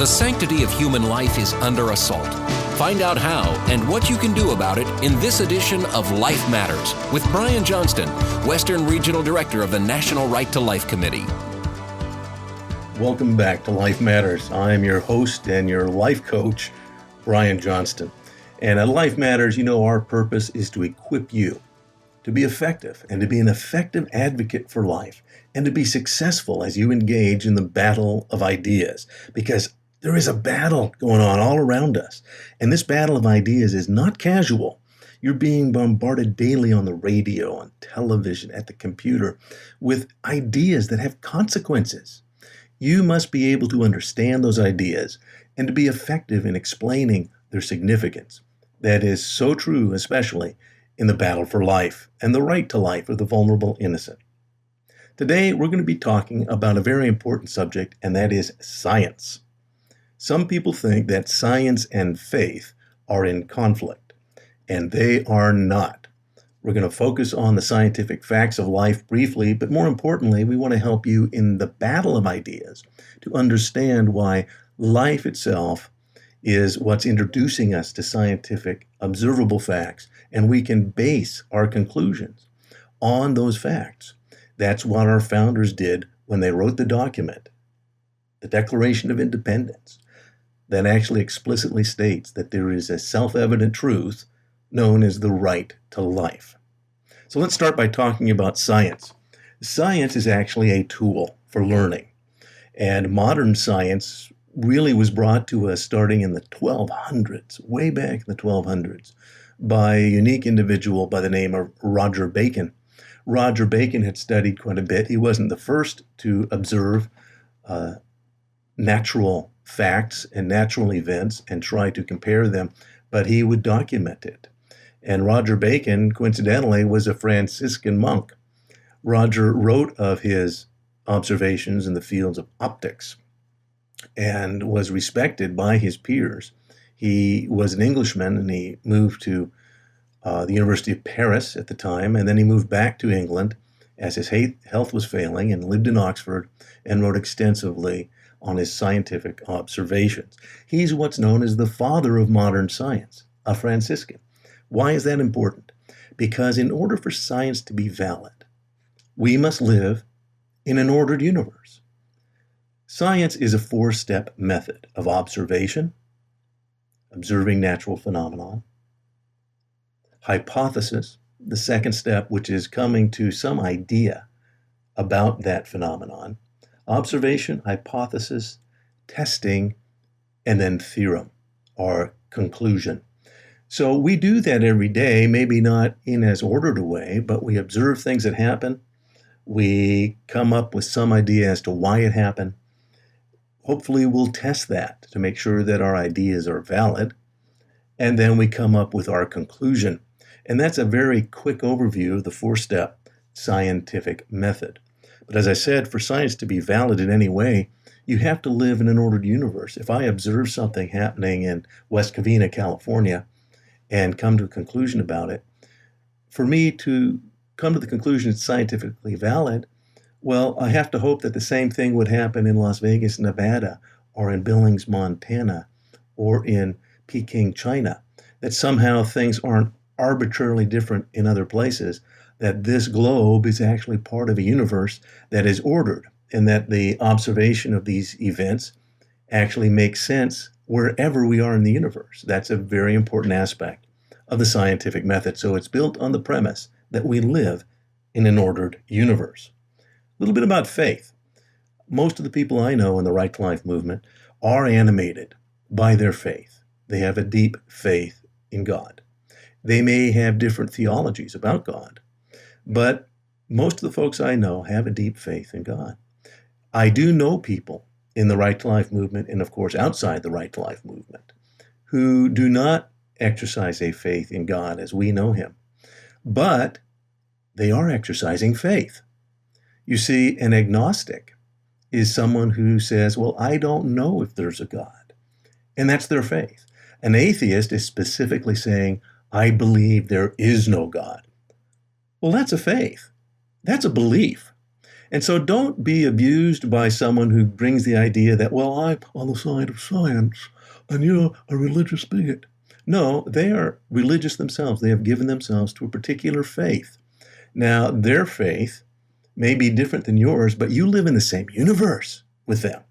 The sanctity of human life is under assault. Find out how and what you can do about it in this edition of Life Matters with Brian Johnston, Western Regional Director of the National Right to Life Committee. Welcome back to Life Matters. I'm your host and your life coach, Brian Johnston. And at Life Matters, our purpose is to equip you to be effective and to be an effective advocate for life and to be successful as you engage in the battle of ideas, because there is a battle going on all around us. And this battle of ideas is not casual. You're being bombarded daily on the radio, on television, at the computer with ideas that have consequences. You must be able to understand those ideas and to be effective in explaining their significance. That is so true, especially in the battle for life and the right to life of the vulnerable innocent. Today, we're going to be talking about a very important subject, and that is science. Some people think that science and faith are in conflict, and they are not. We're going to focus on the scientific facts of life briefly, but more importantly, we want to help you in the battle of ideas to understand why life itself is what's introducing us to scientific observable facts, and we can base our conclusions on those facts. That's what our founders did when they wrote the document, the Declaration of Independence, that actually explicitly states that there is a self-evident truth known as the right to life. So let's start by talking about science. Science is actually a tool for learning, and modern science really was brought to us starting in the 1200s, way back in the 1200s, by a unique individual by the name of Roger Bacon. Roger Bacon had studied quite a bit. He wasn't the first to observe natural facts and natural events and try to compare them, but he would document it. And Roger Bacon, coincidentally, was a Franciscan monk. Roger wrote of his observations in the fields of optics and was respected by his peers. He was an Englishman, and he moved to the University of Paris at the time, and then he moved back to England as his health was failing and lived in Oxford and wrote extensively on his scientific observations. He's what's known as the father of modern science, a Franciscan. Why is that important? Because in order for science to be valid, we must live in an ordered universe. Science is a four-step method of observation, observing natural phenomenon, hypothesis, the second step, which is coming to some idea about that phenomenon, observation, hypothesis, testing, and then theorem, or conclusion. So we do that every day, maybe not in as ordered a way, but we observe things that happen. We come up with some idea as to why it happened. Hopefully we'll test that to make sure that our ideas are valid. And then we come up with our conclusion. And that's a very quick overview of the four-step scientific method. But as I said, for science to be valid in any way, you have to live in an ordered universe. If I observe something happening in West Covina, California, and come to a conclusion about it, for me to come to the conclusion it's scientifically valid, well, I have to hope that the same thing would happen in Las Vegas, Nevada, or in Billings, Montana, or in Peking, China, that somehow things aren't arbitrarily different in other places, that this globe is actually part of a universe that is ordered, and that the observation of these events actually makes sense wherever we are in the universe. That's a very important aspect of the scientific method. So it's built on the premise that we live in an ordered universe. A little bit about faith. Most of the people I know in the Right to Life movement are animated by their faith. They have a deep faith in God. They may have different theologies about God, but most of the folks I know have a deep faith in God. I do know people in the Right to Life movement, and of course outside the Right to Life movement, who do not exercise a faith in God as we know him, but they are exercising faith. You see, an agnostic is someone who says, well, I don't know if there's a God, and that's their faith. An atheist is specifically saying, I believe there is no God. Well, that's a faith. That's a belief. And so don't be abused by someone who brings the idea that, well, I'm on the side of science and you're a religious bigot. No, they are religious themselves. They have given themselves to a particular faith. Now, their faith may be different than yours, but you live in the same universe with them.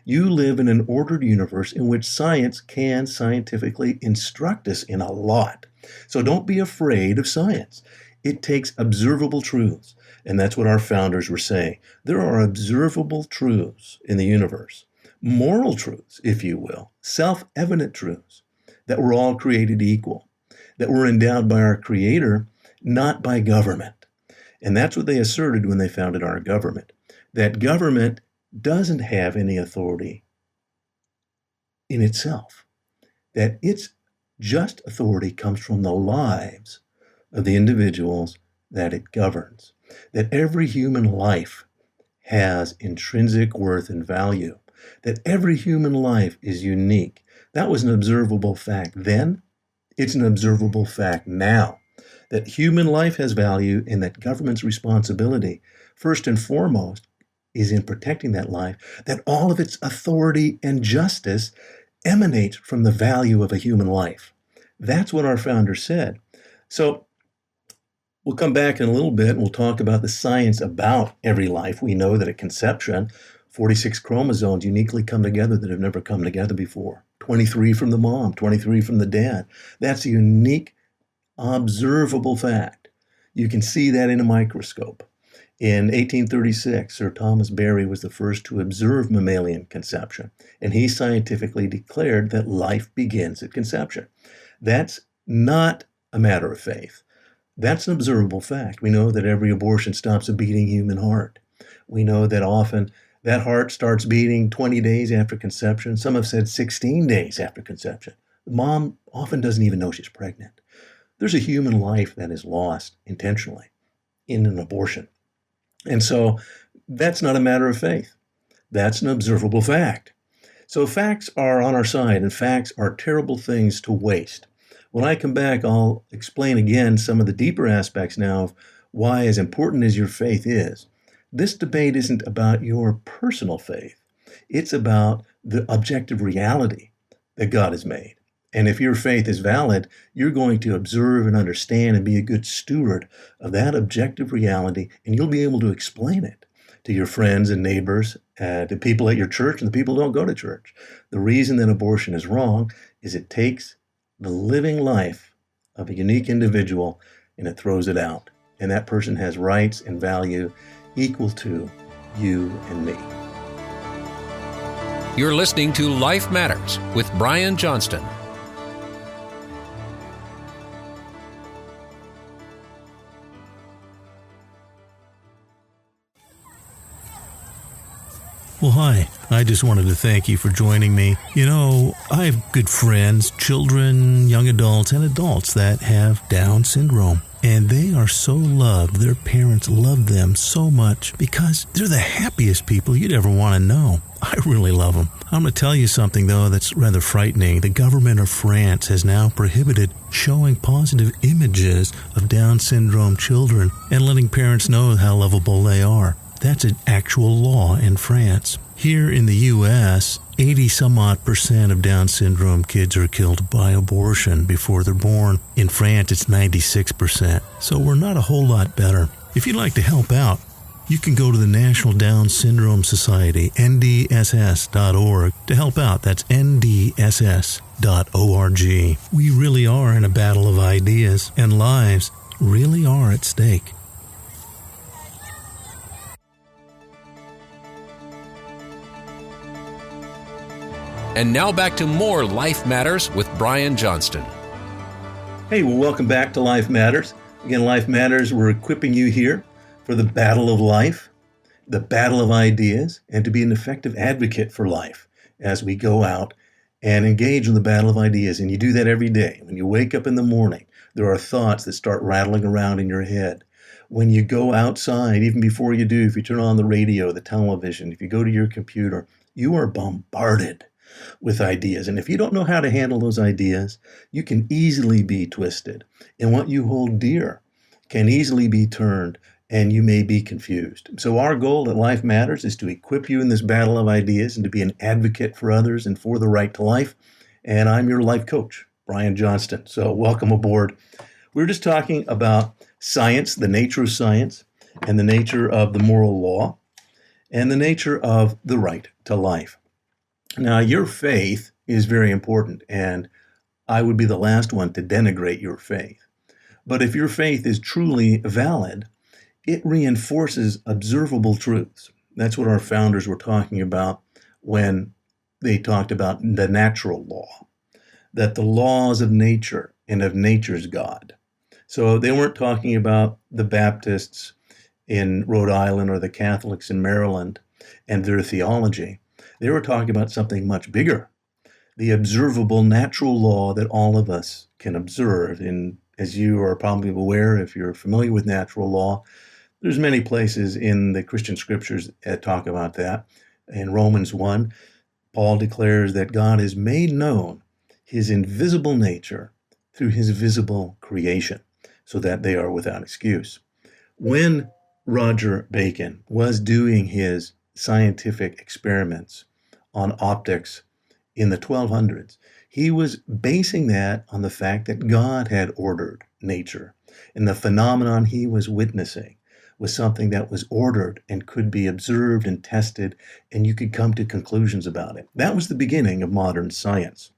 You live in an ordered universe in which science can scientifically instruct us in a lot. So don't be afraid of science. It takes observable truths. And that's what our founders were saying. There are observable truths in the universe, moral truths, if you will, self-evident truths, that we're all created equal, that we're endowed by our Creator, not by government. And that's what they asserted when they founded our government, that government doesn't have any authority in itself, that its just authority comes from the lives of the individuals that it governs, that every human life has intrinsic worth and value, that every human life is unique. That was an observable fact then. It's an observable fact now, that human life has value and that government's responsibility, first and foremost, is in protecting that life, that all of its authority and justice emanates from the value of a human life. That's what our founders said. So we'll come back in a little bit and we'll talk about the science about every life. We know that at conception, 46 chromosomes uniquely come together that have never come together before. 23 from the mom, 23 from the dad. That's a unique, observable fact. You can see that in a microscope. In 1836, Sir Thomas Berry was the first to observe mammalian conception, and he scientifically declared that life begins at conception. That's not a matter of faith. That's an observable fact. We know that every abortion stops a beating human heart. We know that often that heart starts beating 20 days after conception. Some have said 16 days after conception. The mom often doesn't even know she's pregnant. There's a human life that is lost intentionally in an abortion. And so that's not a matter of faith. That's an observable fact. So facts are on our side, and facts are terrible things to waste. When I come back, I'll explain again some of the deeper aspects now of why, as important as your faith is, this debate isn't about your personal faith. It's about the objective reality that God has made. And if your faith is valid, you're going to observe and understand and be a good steward of that objective reality, and you'll be able to explain it to your friends and neighbors, to people at your church and the people who don't go to church. The reason that abortion is wrong is it takes the living life of a unique individual and it throws it out. And that person has rights and value equal to you and me. You're listening to Life Matters with Brian Johnston. Well, hi. I just wanted to thank you for joining me. You know, I have good friends, children, young adults, and adults that have Down syndrome. And they are so loved. Their parents love them so much because they're the happiest people you'd ever want to know. I really love them. I'm going to tell you something, though, that's rather frightening. The government of France has now prohibited showing positive images of Down syndrome children and letting parents know how lovable they are. That's an actual law in France. Here in the U.S., 80-some-odd% of Down syndrome kids are killed by abortion before they're born. In France, it's 96%. So we're not a whole lot better. If you'd like to help out, you can go to the National Down Syndrome Society, ndss.org, to help out. That's ndss.org. We really are in a battle of ideas, and lives really are at stake. And now back to more Life Matters with Brian Johnston. Hey, well, welcome back to Life Matters. Again, Life Matters, we're equipping you here for the battle of life, the battle of ideas, and to be an effective advocate for life as we go out and engage in the battle of ideas. And you do that every day. When you wake up in the morning, there are thoughts that start rattling around in your head. When you go outside, even before you do, if you turn on the radio, the television, if you go to your computer, you are bombarded with ideas. And if you don't know how to handle those ideas, you can easily be twisted. And what you hold dear can easily be turned and you may be confused. So our goal at Life Matters is to equip you in this battle of ideas and to be an advocate for others and for the right to life. And I'm your life coach, Brian Johnston. So welcome aboard. We're just talking about science, the nature of science, and the nature of the moral law, and the nature of the right to life. Now, your faith is very important, and I would be the last one to denigrate your faith. But if your faith is truly valid, it reinforces observable truths. That's what our founders were talking about when they talked about the natural law, that the laws of nature and of nature's God. So they weren't talking about the Baptists in Rhode Island or the Catholics in Maryland and their theology. They were talking about something much bigger, the observable natural law that all of us can observe. And as you are probably aware, if you're familiar with natural law, there's many places in the Christian scriptures that talk about that. In Romans 1, Paul declares that God has made known his invisible nature through his visible creation, so that they are without excuse. When Roger Bacon was doing his scientific experiments on optics in the 1200s, he was basing that on the fact that God had ordered nature, and the phenomenon he was witnessing was something that was ordered and could be observed and tested, and you could come to conclusions about it. That was the beginning of modern science.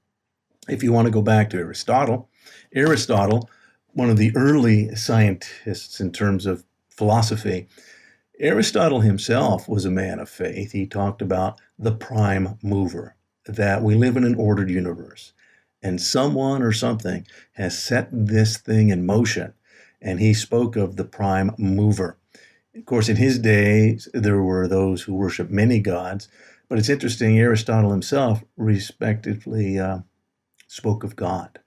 If you want to go back to Aristotle, one of the early scientists in terms of philosophy, Aristotle himself was a man of faith. He talked about the prime mover, that we live in an ordered universe, and someone or something has set this thing in motion, and he spoke of the prime mover. Of course, in his day, there were those who worshiped many gods, but it's interesting, Aristotle himself respectively spoke of God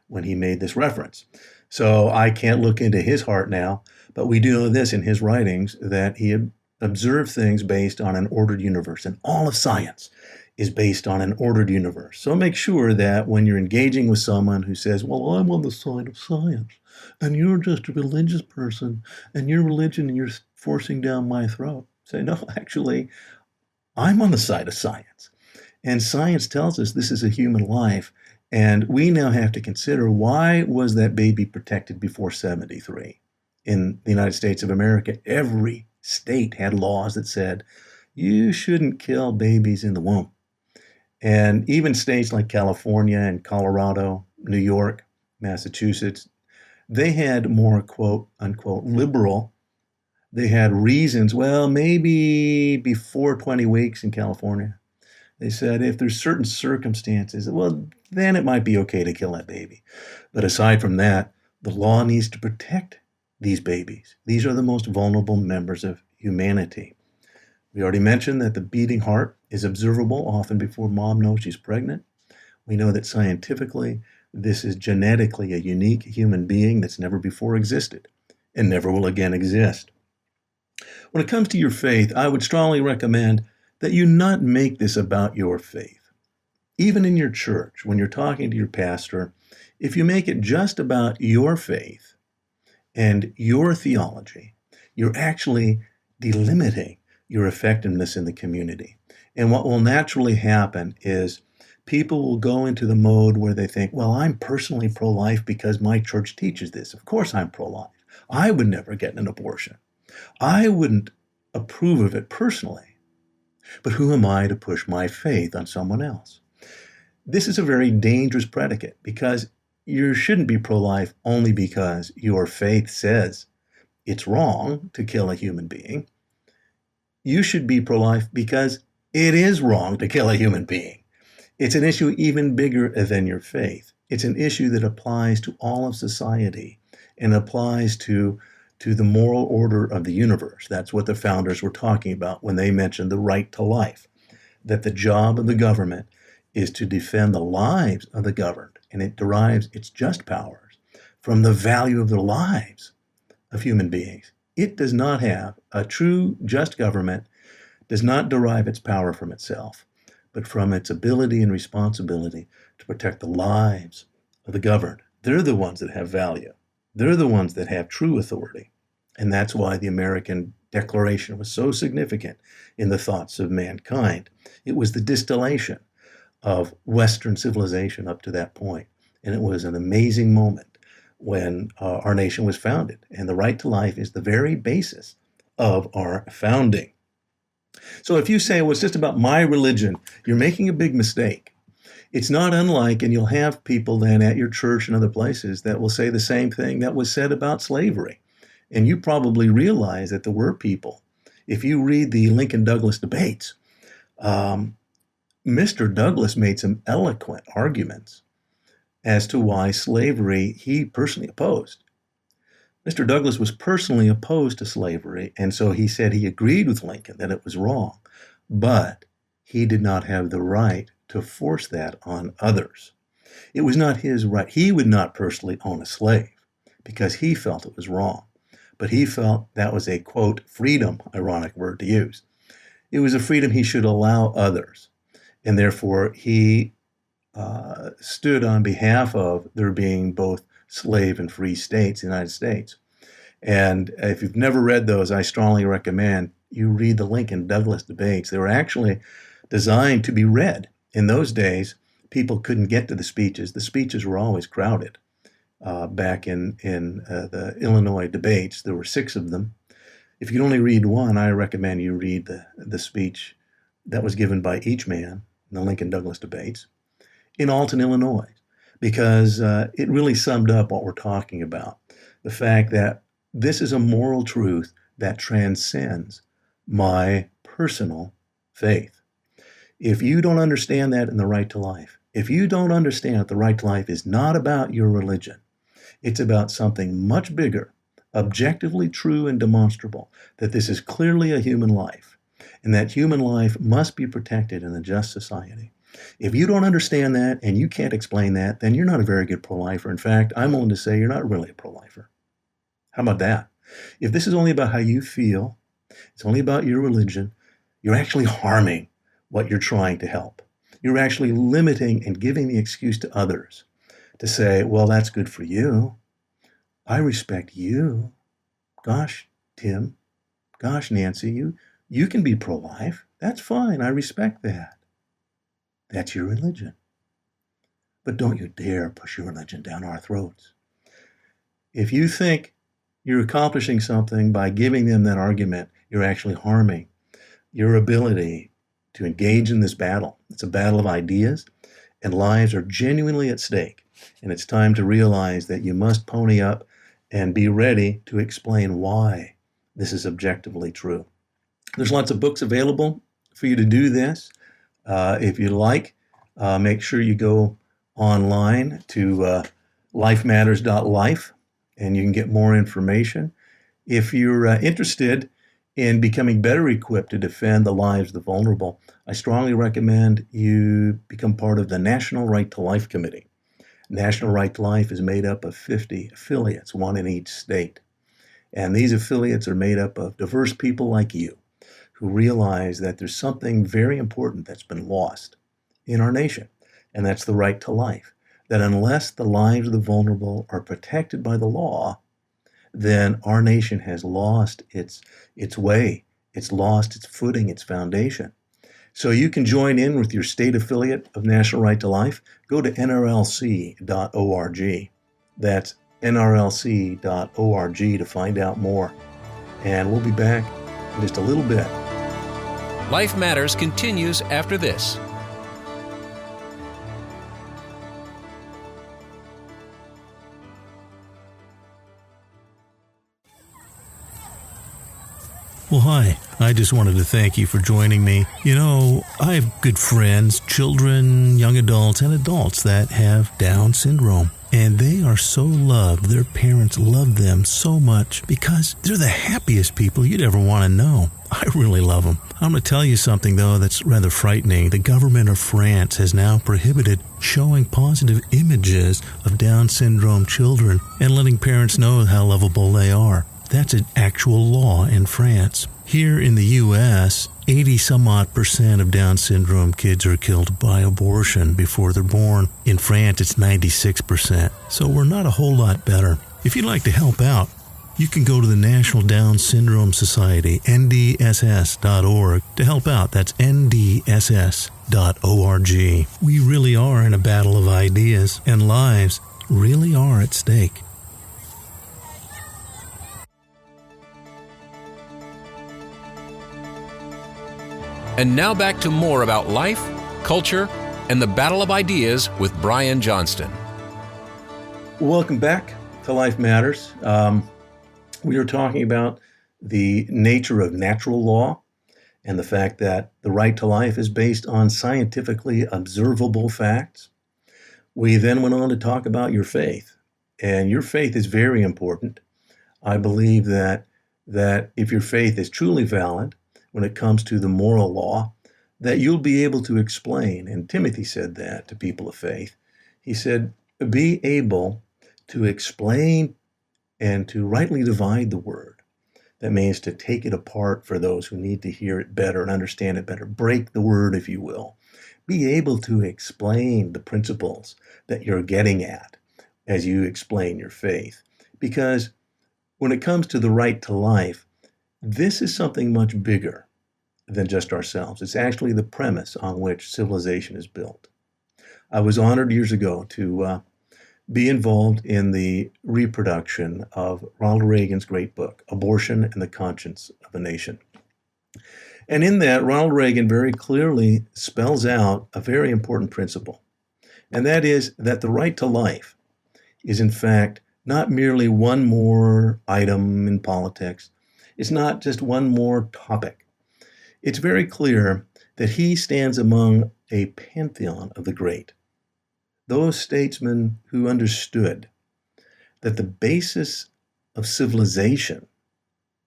when he made this reference. So I can't look into his heart now, but we do know this in his writings, that he observed things based on an ordered universe, and all of science is based on an ordered universe. So make sure that when you're engaging with someone who says, well, I'm on the side of science, and you're just a religious person, and your religion, and you're forcing down my throat, say, no, actually, I'm on the side of science. And science tells us this is a human life, and we now have to consider, why was that baby protected before 73? In the United States of America, every state had laws that said, you shouldn't kill babies in the womb. And even states like California and Colorado, New York, Massachusetts, they had more, quote unquote, liberal. They had reasons, well, maybe before 20 weeks in California. They said if there's certain circumstances, well, then it might be okay to kill that baby. But aside from that, the law needs to protect these babies. These are the most vulnerable members of humanity. We already mentioned that the beating heart is observable often before mom knows she's pregnant. We know that scientifically, this is genetically a unique human being that's never before existed and never will again exist. When it comes to your faith, I would strongly recommend that you not make this about your faith. Even in your church, when you're talking to your pastor, if you make it just about your faith and your theology, you're actually delimiting your effectiveness in the community. And what will naturally happen is people will go into the mode where they think, well, I'm personally pro-life because my church teaches this. Of course I'm pro-life. I would never get an abortion. I wouldn't approve of it personally. But who am I to push my faith on someone else? This is a very dangerous predicate, because you shouldn't be pro-life only because your faith says it's wrong to kill a human being. You should be pro-life because it is wrong to kill a human being. It's an issue even bigger than your faith. It's an issue that applies to all of society and applies to the moral order of the universe. That's what the founders were talking about when they mentioned the right to life, that the job of the government is to defend the lives of the governed, and it derives its just powers from the value of the lives of human beings. It does not have a true just government, does not derive its power from itself, but from its ability and responsibility to protect the lives of the governed. They're the ones that have value. They're the ones that have true authority. And that's why the American Declaration was so significant in the thoughts of mankind. It was the distillation of Western civilization up to that point. And it was an amazing moment when our nation was founded. And the right to life is the very basis of our founding. So if you say, well, it's just about my religion, you're making a big mistake. It's not unlike, and you'll have people then at your church and other places that will say the same thing that was said about slavery. And you probably realize that there were people, if you read the Lincoln-Douglas debates, Mr. Douglas made some eloquent arguments as to why slavery he personally opposed. Mr. Douglas was personally opposed to slavery, and so he said he agreed with Lincoln that it was wrong, but he did not have the right to force that on others. It was not his right. He would not personally own a slave because he felt it was wrong, but he felt that was a, quote, freedom, ironic word to use. It was a freedom he should allow others, and therefore he stood on behalf of there being both slave and free states in the United States. And if you've never read those, I strongly recommend you read the Lincoln-Douglas debates. They were actually designed to be read. In those days, people couldn't get to the speeches. The speeches were always crowded. Back in the Illinois debates, there were 6 of them. If you can only read one, I recommend you read the speech that was given by each man in the Lincoln-Douglas debates in Alton, Illinois, because it really summed up what we're talking about. The fact that this is a moral truth that transcends my personal faith. If you don't understand that in the right to life, if you don't understand that the right to life is not about your religion, it's about something much bigger, objectively true and demonstrable, that this is clearly a human life, and that human life must be protected in a just society. If you don't understand that and you can't explain that, then you're not a very good pro-lifer. In fact, I'm willing to say you're not really a pro-lifer. How about that? If this is only about how you feel, it's only about your religion, you're actually harming what you're trying to help. You're actually limiting and giving the excuse to others to say, well, that's good for you. I respect you. Gosh, Tim, gosh, Nancy, you can be pro-life. That's fine. I respect that. That's your religion. But don't you dare push your religion down our throats. If you think you're accomplishing something by giving them that argument, you're actually harming your ability to engage in this battle. It's a battle of ideas, and lives are genuinely at stake. And it's time to realize that you must pony up and be ready to explain why this is objectively true. There's lots of books available for you to do this. If you like, make sure you go online to lifematters.life and you can get more information. If you're interested in becoming better equipped to defend the lives of the vulnerable, I strongly recommend you become part of the National Right to Life Committee. National Right to Life is made up of 50 affiliates, 1 in each state. And these affiliates are made up of diverse people like you who realize that there's something very important that's been lost in our nation, and that's the right to life. That unless the lives of the vulnerable are protected by the law, then our nation has lost its way, it's lost its footing, its foundation. So you can join in with your state affiliate of National Right to Life. Go to nrlc.org. That's nrlc.org to find out more. And we'll be back in just a little bit. Life Matters continues after this. Well, hi. I just wanted to thank you for joining me. You know, I have good friends, children, young adults, and adults that have Down syndrome. And they are so loved. Their parents love them so much because they're the happiest people you'd ever want to know. I really love them. I'm going to tell you something, though, that's rather frightening. The government of France has now prohibited showing positive images of Down syndrome children and letting parents know how lovable they are. That's an actual law in France. Here in the U.S., 80-some-odd% of Down syndrome kids are killed by abortion before they're born. In France, it's 96%. So we're not a whole lot better. If you'd like to help out, You can go to the National Down Syndrome Society, NDSS.org, to help out. That's NDSS.org. We really are in a battle of ideas, and lives really are at stake. And now back to more about life, culture, and the battle of ideas with Brian Johnston. Welcome back to Life Matters. We are talking about the nature of natural law and the fact that the right to life is based on scientifically observable facts. We then went on to talk about your faith, and your faith is very important. I believe that if your faith is truly valid when it comes to the moral law, that you'll be able to explain, and Timothy said that to people of faith. He said, be able to explain and to rightly divide the word. That means to take it apart for those who need to hear it better and understand it better. Break the word, if you will. Be able to explain the principles that you're getting at as you explain your faith. Because when it comes to the right to life, this is something much bigger than just ourselves. It's actually the premise on which civilization is built. I was honored years ago to be involved in the reproduction of Ronald Reagan's great book, Abortion and the Conscience of a Nation. And in that, Ronald Reagan very clearly spells out a very important principle, and that is that the right to life is in fact not merely one more item in politics. It's not just one more topic. It's very clear that he stands among a pantheon of the great. Those statesmen who understood that the basis of civilization,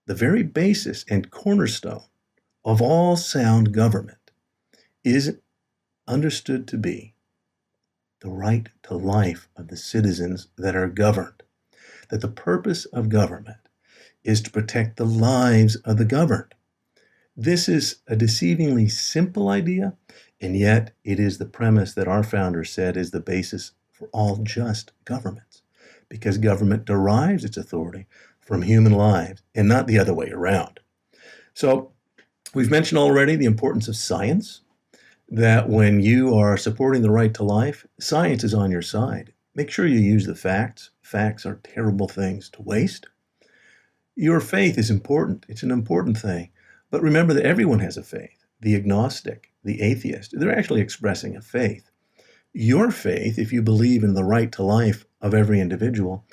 the very basis and cornerstone of all sound government, is understood to be the right to life of the citizens that are governed. That the purpose of government is to protect the lives of the governed. This is a deceivingly simple idea, and yet it is the premise that our founders said is the basis for all just governments, because government derives its authority from human lives and not the other way around. So we've mentioned already the importance of science, that when you are supporting the right to life, science is on your side. Make sure you use the facts. Facts are terrible things to waste. Your faith is important. It's an important thing. But remember that everyone has a faith. The agnostic, the atheist, they're actually expressing a faith. Your faith, if you believe in the right to life of every individual,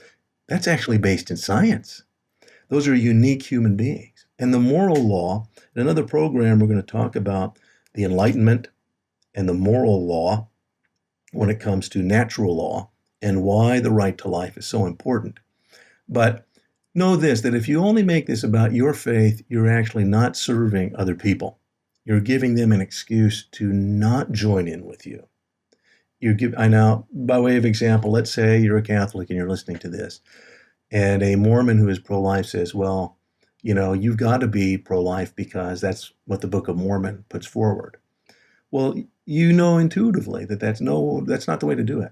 that's actually based in science. Those are unique human beings. And the moral law, in another program, we're going to talk about the Enlightenment and the moral law when it comes to natural law and why the right to life is so important. But know this, that if you only make this about your faith, you're actually not serving other people. You're giving them an excuse to not join in with you. I now, by way of example, let's say you're a Catholic and you're listening to this, and a Mormon who is pro-life says, well, you've got to be pro-life because that's what the Book of Mormon puts forward. Well, you know intuitively that that's not the way to do it.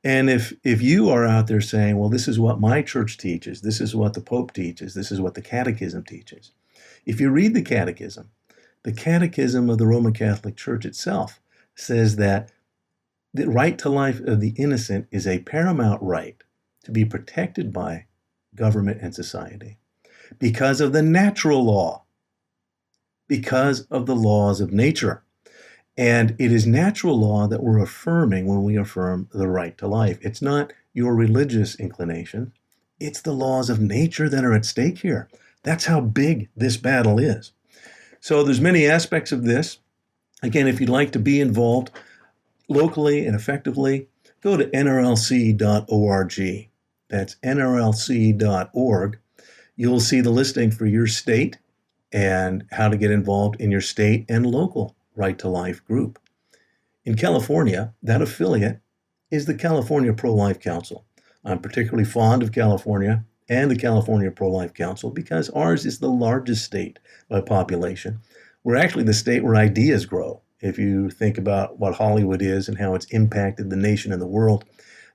And if you are out there saying, well, this is what my church teaches, this is what the Pope teaches, this is what the Catechism teaches. If you read the Catechism of the Roman Catholic Church itself says that the right to life of the innocent is a paramount right to be protected by government and society because of the natural law, because of the laws of nature. And it is natural law that we're affirming when we affirm the right to life. It's not your religious inclination. It's the laws of nature that are at stake here. That's how big this battle is. So there's many aspects of this. Again, if you'd like to be involved locally and effectively, go to nrlc.org. That's nrlc.org. You'll see the listing for your state and how to get involved in your state and local Right to Life group. In California, that affiliate is the California Pro-Life Council. I'm particularly fond of California and the California Pro-Life Council because ours is the largest state by population. We're actually the state where ideas grow. If you think about what Hollywood is and how it's impacted the nation and the world,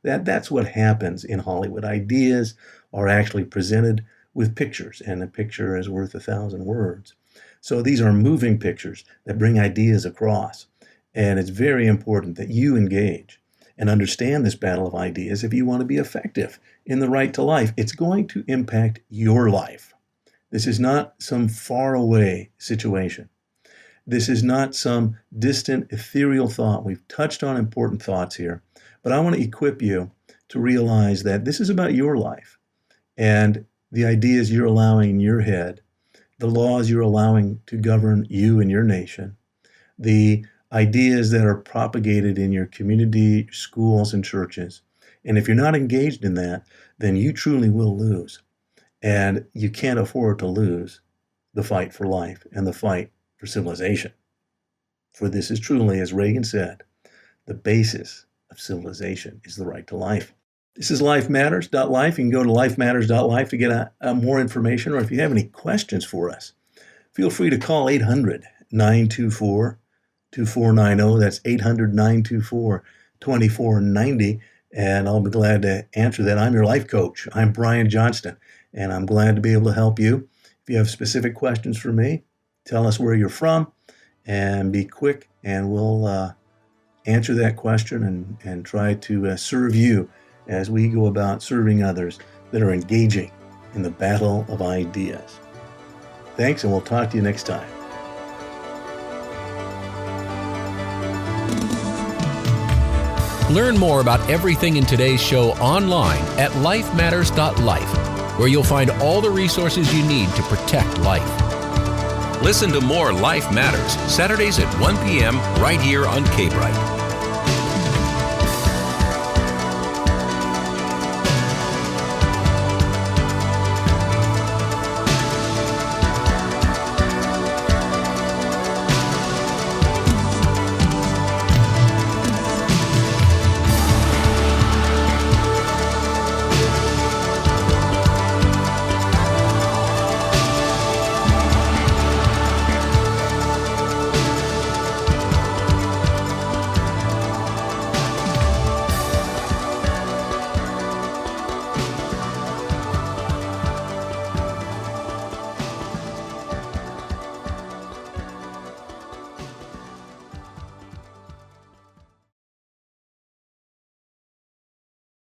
that's what happens in Hollywood. Ideas are actually presented with pictures, and a picture is worth 1,000 words. So these are moving pictures that bring ideas across. And it's very important that you engage and understand this battle of ideas if you want to be effective in the right to life. It's going to impact your life. This is not some faraway situation. This is not some distant, ethereal thought. We've touched on important thoughts here, but I want to equip you to realize that this is about your life and the ideas you're allowing in your head, the laws you're allowing to govern you and your nation, the ideas that are propagated in your community, schools, and churches. And if you're not engaged in that, then you truly will lose. And you can't afford to lose the fight for life and the fight for civilization. For this is truly, as Reagan said, the basis of civilization is the right to life. This is lifematters.life. You can go to lifematters.life to get more information, or if you have any questions for us, feel free to call 800-924-2490. That's 800-924-2490, and I'll be glad to answer that. I'm your life coach. I'm Brian Johnston, and I'm glad to be able to help you. If you have specific questions for me, tell us where you're from, and be quick, and we'll answer that question and try to serve you as we go about serving others that are engaging in the battle of ideas. Thanks, and we'll talk to you next time. Learn more about everything in today's show online at lifematters.life, where you'll find all the resources you need to protect life. Listen to more Life Matters, Saturdays at 1 p.m. right here on K-Bright.